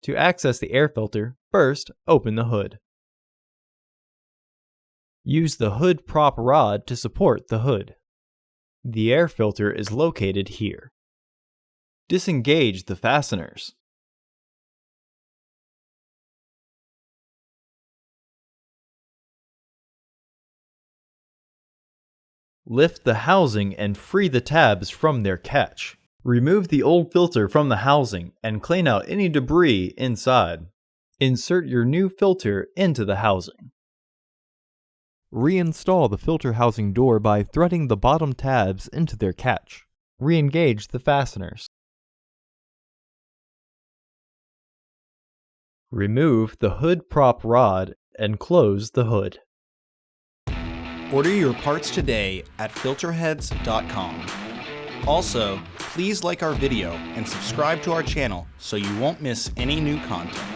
To access the air filter, first open the hood. Use the hood prop rod to support the hood. The air filter is located here. Disengage the fasteners. Lift the housing and free the tabs from their catch. Remove the old filter from the housing and clean out any debris inside. Insert your new filter into the housing. Reinstall the filter housing door by threading the bottom tabs into their catch. Re-engage the fasteners. Remove the hood prop rod and close the hood. Order your parts today at filterheads.com. Also, please like our video and subscribe to our channel so you won't miss any new content.